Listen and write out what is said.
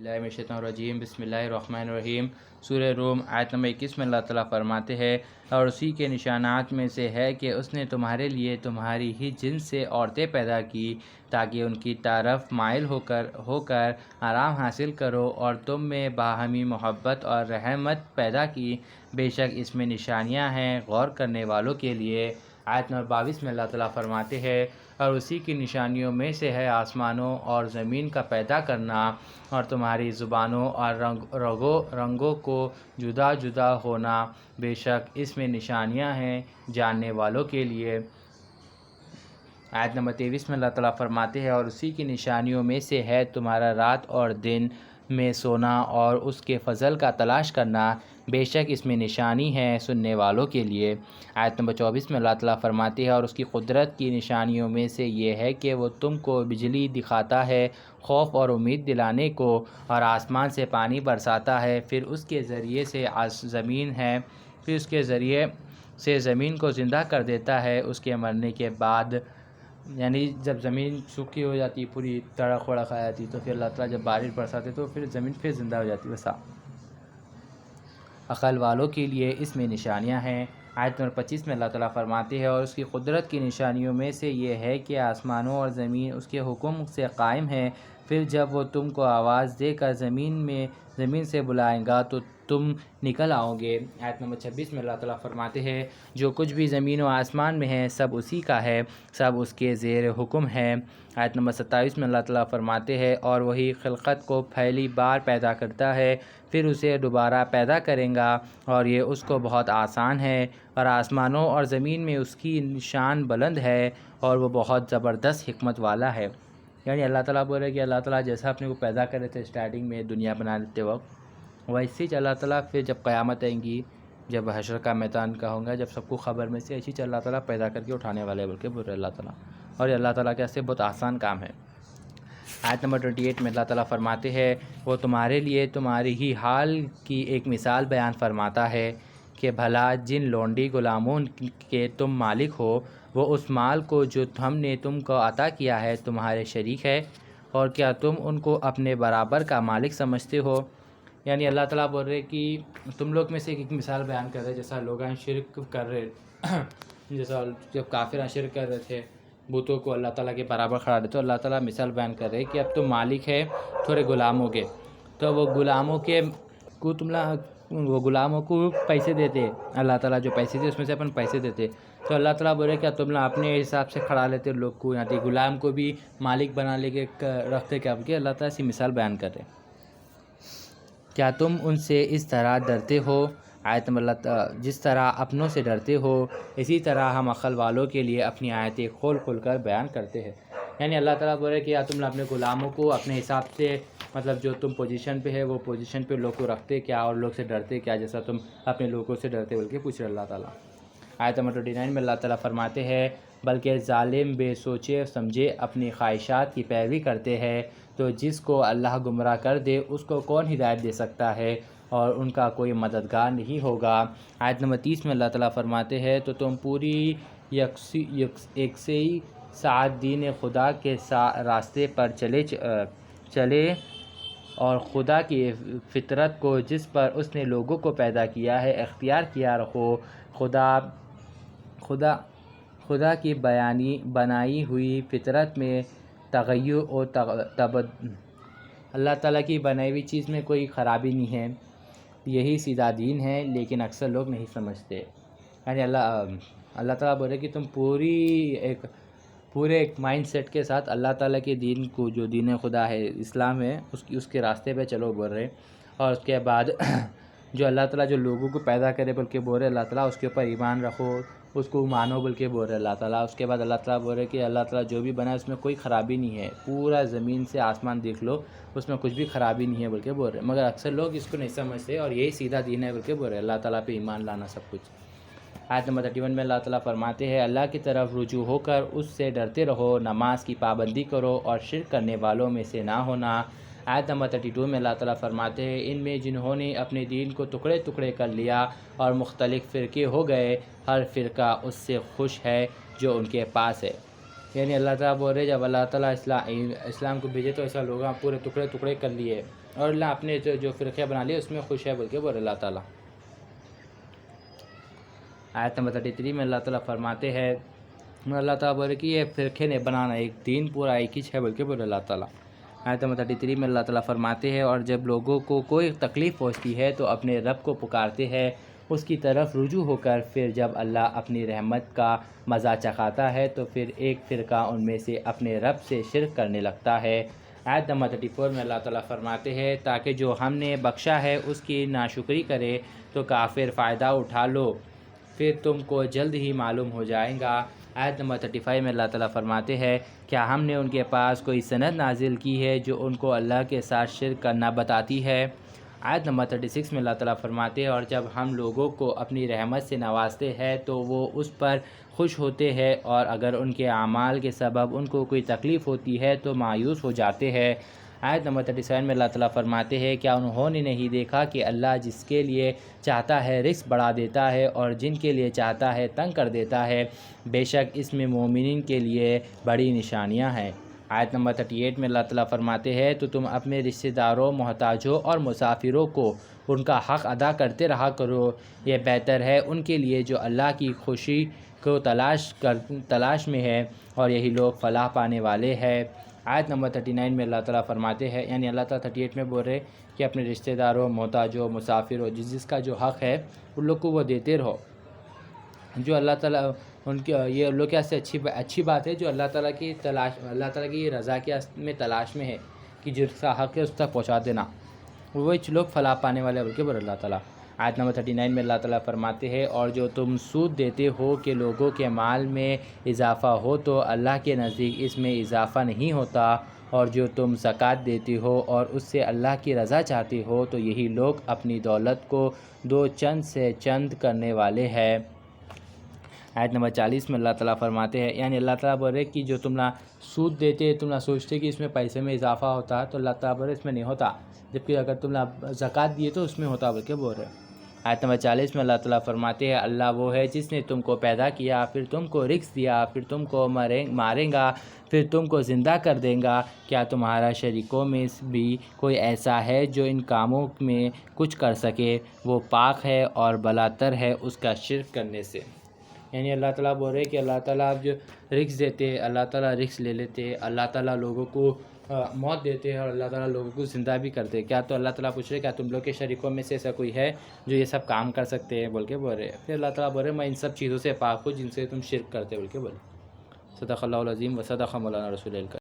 اللہ من الشیطان الرجیم بسم اللہ الرحمن الرحیم سورہ روم آیت نمبر 21 میں اللہ تعالیٰ فرماتے ہیں اور اسی کے نشانات میں سے ہے کہ اس نے تمہارے لیے تمہاری ہی جنس سے عورتیں پیدا کی تاکہ ان کی طرف مائل ہو کر آرام حاصل کرو اور تم میں باہمی محبت اور رحمت پیدا کی، بے شک اس میں نشانیاں ہیں غور کرنے والوں کے لیے۔ آیت نمبر 22 میں اللہ تعالیٰ فرماتے ہیں اور اسی کی نشانیوں میں سے ہے آسمانوں اور زمین کا پیدا کرنا اور تمہاری زبانوں اور رنگوں کو جدا جدا ہونا، بے شک اس میں نشانیاں ہیں جاننے والوں کے لیے۔ آیت نمبر 23 میں اللہ تعالیٰ فرماتے ہیں اور اسی کی نشانیوں میں سے ہے تمہارا رات اور دن میں سونا اور اس کے فضل کا تلاش کرنا، بے شک اس میں نشانی ہے سننے والوں کے لیے۔ آیت نمبر 24 میں اللہ تعالیٰ فرماتے ہیں اور اس کی قدرت کی نشانیوں میں سے یہ ہے کہ وہ تم کو بجلی دکھاتا ہے خوف اور امید دلانے کو، اور آسمان سے پانی برساتا ہے، پھر اس کے ذریعے سے زمین کو زندہ کر دیتا ہے اس کے مرنے کے بعد، یعنی جب زمین سوکھی ہو جاتی پوری تڑک وڑک آ جاتی تو پھر اللہ تعالیٰ جب بارش برساتے تو پھر زمین پھر زندہ ہو جاتی۔ ویسا عقل والوں کے لیے اس میں نشانیاں ہیں۔ آیت نمبر 25 میں اللہ تعالیٰ فرماتے ہیں اور اس کی قدرت کی نشانیوں میں سے یہ ہے کہ آسمانوں اور زمین اس کے حکم سے قائم ہے، پھر جب وہ تم کو آواز دے کر زمین سے بلائیں گا تو تم نکل آؤ گے۔ آیت نمبر 26 میں اللہ تعالیٰ فرماتے ہیں جو کچھ بھی زمین و آسمان میں ہے سب اسی کا ہے، سب اس کے زیر حکم ہے۔ آیت نمبر 27 میں اللہ تعالیٰ فرماتے ہیں اور وہی خلقت کو پہلی بار پیدا کرتا ہے پھر اسے دوبارہ پیدا کرے گا اور یہ اس کو بہت آسان ہے، اور آسمانوں اور زمین میں اس کی شان بلند ہے اور وہ بہت زبردست حکمت والا ہے۔ یعنی اللہ تعالیٰ بول رہے کہ اللہ تعالیٰ جیسا اپنے کو پیدا کرے تھے اسٹارٹنگ میں دنیا بنا دیتے وقت، ویسے ہی اللہ تعالیٰ پھر جب قیامت آئیں گی، جب حشر کا میدان کا ہوگا، جب سب کو خبر میں سے ایسی اللہ تعالیٰ پیدا کر کے اٹھانے والے بول کے بول رہے اللہ تعالیٰ، اور یہ اللہ تعالیٰ کے ایسے بہت آسان کام ہے۔ آیت نمبر 28 میں اللہ تعالیٰ فرماتے ہیں وہ تمہارے لیے تمہاری ہی حال کی ایک مثال بیان فرماتا ہے کہ بھلا جن لونڈی غلاموں کے تم مالک ہو وہ اس مال کو جو ہم نے تم کو عطا کیا ہے تمہارے شریک ہے، اور کیا تم ان کو اپنے برابر کا مالک سمجھتے ہو؟ یعنی اللہ تعالیٰ بول رہے کہ تم لوگ میں سے ایک مثال بیان کر رہے جیسا لوگ شرک کر رہے جیسا جب کافر شرک کر رہے تھے بتوں کو اللہ تعالیٰ کے برابر کھڑا رہے، تو اللہ تعالیٰ مثال بیان کر رہے کہ اب تم مالک ہے تھوڑے غلاموں کے، تو وہ غلاموں کو پیسے دیتے، اللہ تعالیٰ جو پیسے دے اس میں سے اپن پیسے دیتے، تو اللہ تعالیٰ بولے کیا تم لوگ اپنے حساب سے کھڑا لیتے لوگ کو، یعنی غلام کو بھی مالک بنا لے کے رکھتے کیا کہ اللہ تعالیٰ سے مثال بیان کر رہے کیا تم ان سے اس طرح ڈرتے ہو؟ آیت اللہ جس طرح اپنوں سے ڈرتے ہو اسی طرح ہم عقل والوں کے لیے اپنی آیتیں کھول کر بیان کرتے ہیں۔ یعنی اللہ تعالیٰ بول رہے کہ یا تم اپنے غلاموں کو اپنے حساب سے، مطلب جو تم پوزیشن پہ ہے وہ پوزیشن پہ لوگ کو رکھتے کیا اور لوگ سے ڈرتے کیا جیسا تم اپنے لوگوں سے ڈرتے بول کے پوچھ رہے اللہ تعالیٰ۔ آیت نمبر 29 میں اللہ تعالیٰ فرماتے ہیں بلکہ ظالم بے سوچے سمجھے اپنی خواہشات کی پیروی کرتے ہیں، تو جس کو اللہ گمراہ کر دے اس کو کون ہدایت دے سکتا ہے اور ان کا کوئی مددگار نہیں ہوگا۔ آیت نمبر 30 میں اللہ تعالیٰ فرماتے ہیں تو تم پوری یکسوئی ساتھ دین خدا کے راستے پر چلے اور خدا کی فطرت کو جس پر اس نے لوگوں کو پیدا کیا ہے اختیار کیا رکھو۔ خدا کی بنائی ہوئی فطرت میں تغیر و اللہ تعالیٰ کی بنائی ہوئی چیز میں کوئی خرابی نہیں ہے، یہی سیدھا دین ہے، لیکن اکثر لوگ نہیں سمجھتے۔ یعنی اللہ تعالیٰ بول رہے کہ تم پورے ایک مائنڈ سیٹ کے ساتھ اللہ تعالیٰ کے دین کو، جو دین خدا ہے اسلام ہے، اس کے راستے پہ چلو بول رہے، اور اس کے بعد جو اللہ تعالیٰ جو لوگوں کو پیدا کرے بول کے بول رہے اللہ تعالیٰ اس کے اوپر ایمان رکھو، اس کو مانو بول کے بول رہے اللہ تعالیٰ۔ اس کے بعد اللہ تعالیٰ بول رہے کہ اللہ تعالیٰ جو بھی بنا ہے اس میں کوئی خرابی نہیں ہے، پورا زمین سے آسمان دیکھ لو اس میں کچھ بھی خرابی نہیں ہے بول کے بول رہے، مگر اکثر لوگ اس کو نہیں سمجھتے اور یہی سیدھا دین ہے بول کے بول رہے اللہ تعالیٰ پہ ایمان لانا سب کچھ۔ آیت نمبر 31 میں اللہ تعالیٰ فرماتے ہیں اللہ کی طرف رجوع ہو کر اس سے ڈرتے رہو، نماز کی پابندی کرو اور شرک کرنے والوں میں سے نہ ہونا۔ آیت نمبر 32 میں اللہ تعالیٰ فرماتے ہیں ان میں جنہوں نے اپنے دین کو ٹکڑے ٹکڑے کر لیا اور مختلف فرقے ہو گئے، ہر فرقہ اس سے خوش ہے جو ان کے پاس ہے۔ یعنی اللہ تعالیٰ بول رہے جب اللہ تعالیٰ اسلام کو بھیجے تو ایسا لوگ پورے ٹکڑے ٹکڑے کر لیے، اور اللہ اپنے جو فرقے بنا لیے اس میں خوش ہے بول کے بول اللہ تعالیٰ۔ آیت نمبر 33 میں اللہ تعالیٰ فرماتے ہیں، اللہ تعالیٰ بولے کہ یہ فرقے نے بنانا ایک دین پورا ایک ہی ہے بول کے بول اللہ تعالیٰ۔ آیت نمبر 33 میں اللہ تعالیٰ فرماتے ہیں، اور جب لوگوں کو کوئی تکلیف پہنچتی ہے تو اپنے رب کو پکارتے ہیں، اس کی طرف رجوع ہو کر پھر جب اللہ اپنی رحمت کا مزہ چکھاتا ہے تو پھر ایک فرقہ ان میں سے اپنے رب سے شرک کرنے لگتا ہے۔ آیت نمبر 34 میں اللہ تعالیٰ فرماتے ہیں، تاکہ جو ہم نے بخشا ہے اس کی ناشکری کرے تو کافر فائدہ اٹھا لو، پھر تم کو جلد ہی معلوم ہو جائے گا۔ آیت نمبر 35 میں اللہ تعالیٰ فرماتے ہیں، کیا ہم نے ان کے پاس کوئی سند نازل کی ہے جو ان کو اللہ کے ساتھ شرک کرنا بتاتی ہے؟ آیت نمبر 36 میں اللہ تعالیٰ فرماتے ہیں، اور جب ہم لوگوں کو اپنی رحمت سے نوازتے ہیں تو وہ اس پر خوش ہوتے ہیں، اور اگر ان کے اعمال کے سبب ان کو کوئی تکلیف ہوتی ہے تو مایوس ہو جاتے ہیں۔ آیت نمبر 37 میں اللہ تعالیٰ فرماتے ہیں، کیا انہوں نے نہیں دیکھا کہ اللہ جس کے لیے چاہتا ہے رزق بڑھا دیتا ہے اور جن کے لیے چاہتا ہے تنگ کر دیتا ہے، بے شک اس میں مومنین کے لیے بڑی نشانیاں ہیں۔ آیت نمبر 38 میں اللہ تعالیٰ فرماتے ہیں، تو تم اپنے رشتہ داروں، محتاجوں اور مسافروں کو ان کا حق ادا کرتے رہا کرو، یہ بہتر ہے ان کے لیے جو اللہ کی خوشی کو تلاش میں ہے، اور یہی لوگ فلاح پانے والے ہیں۔ آیت نمبر 39 میں اللہ تعالیٰ فرماتے ہیں، یعنی اللہ تعالیٰ 38 میں بول رہے کہ اپنے رشتہ داروں، محتاجوں، مسافروں، جس کا جو حق ہے ان لوگ کو وہ دیتے رہو۔ جو اللہ تعالیٰ ان کے یہ لوگ کیا سے اچھی بات ہے جو اللہ تعالیٰ کی رضا کے میں تلاش میں ہے کہ جس کا حق ہے اس تک پہنچا دینا، وہ لوگ فلاح پانے والے بلکہ بول اللہ تعالیٰ۔ آیت نمبر 39 میں اللہ تعالیٰ فرماتے ہیں، اور جو تم سود دیتے ہو کہ لوگوں کے مال میں اضافہ ہو تو اللہ کے نزدیک اس میں اضافہ نہیں ہوتا، اور جو تم زکوٰۃ دیتے ہو اور اس سے اللہ کی رضا چاہتے ہو تو یہی لوگ اپنی دولت کو دو چند سے چند کرنے والے ہیں۔ آیت نمبر 40 میں اللہ تعالیٰ فرماتے ہیں، یعنی اللہ تعالیٰ بول رہے کہ جو تم نہ سود دیتے، تم نہ سوچتے کہ اس میں پیسے میں اضافہ ہوتا ہے، تو اللہ تعالیٰ بول رہے اس میں نہیں ہوتا، جبکہ اگر تم نہ زکوٰۃ دیے تو اس میں ہوتا بول کے بول رہے۔ آیت نمبر 40 میں اللہ تعالیٰ فرماتے ہیں، اللہ وہ ہے جس نے تم کو پیدا کیا، پھر تم کو رزق دیا، پھر تم کو مارے گا، پھر تم کو زندہ کر دے گا، کیا تمہارا شریکوں میں بھی کوئی ایسا ہے جو ان کاموں میں کچھ کر سکے؟ وہ پاک ہے اور بلاتر ہے اس کا شرک کرنے سے۔ یعنی اللہ تعالیٰ بول رہے کہ اللہ تعالیٰ اب جو رزق دیتے، اللہ تعالیٰ رزق لے لیتے، اللہ تعالیٰ لوگوں کو موت دیتے ہیں اور اللہ تعالیٰ لوگوں کو زندہ بھی کرتے، کیا تو اللہ تعالیٰ پوچھ رہے کیا تم لوگ کے شریکوں میں سے ایسا کوئی ہے جو یہ سب کام کر سکتے ہیں بول کے بول رہے۔ پھر اللہ تعالیٰ بول رہے میں ان سب چیزوں سے پاک ہوں جن سے تم شرک کرتے بول کے بولے۔ صدق اللہ العظیم و صدق مولانا رسول اللہ۔